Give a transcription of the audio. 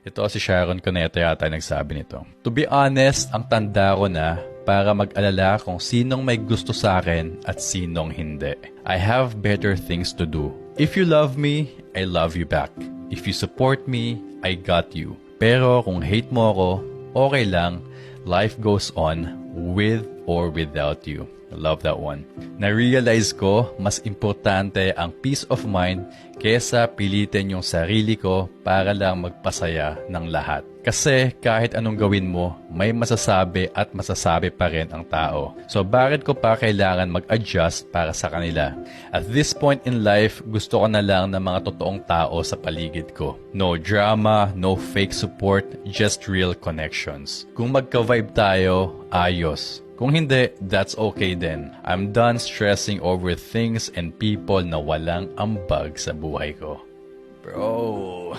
Ito si Sharon Cuneta yata nagsabi nito. To be honest, ang tanda ko na para mag-alala kung sinong may gusto sa akin at sinong hindi. I have better things to do. If you love me, I love you back. If you support me, I got you. Pero kung hate mo ako, okay lang. Life goes on with or without you. I love that one. Na-realize ko, mas importante ang peace of mind kesa pilitin yung sarili ko para lang magpasaya ng lahat. Kasi kahit anong gawin mo, may masasabi at masasabi pa rin ang tao. So bakit ko pa kailangan mag-adjust para sa kanila? At this point in life, gusto ko na lang ng mga totoong tao sa paligid ko. No drama, no fake support, just real connections. Kung magka-vibe tayo, ayos. Kung hindi, that's okay then. I'm done stressing over things and people na walang ambag sa buhay ko. Bro...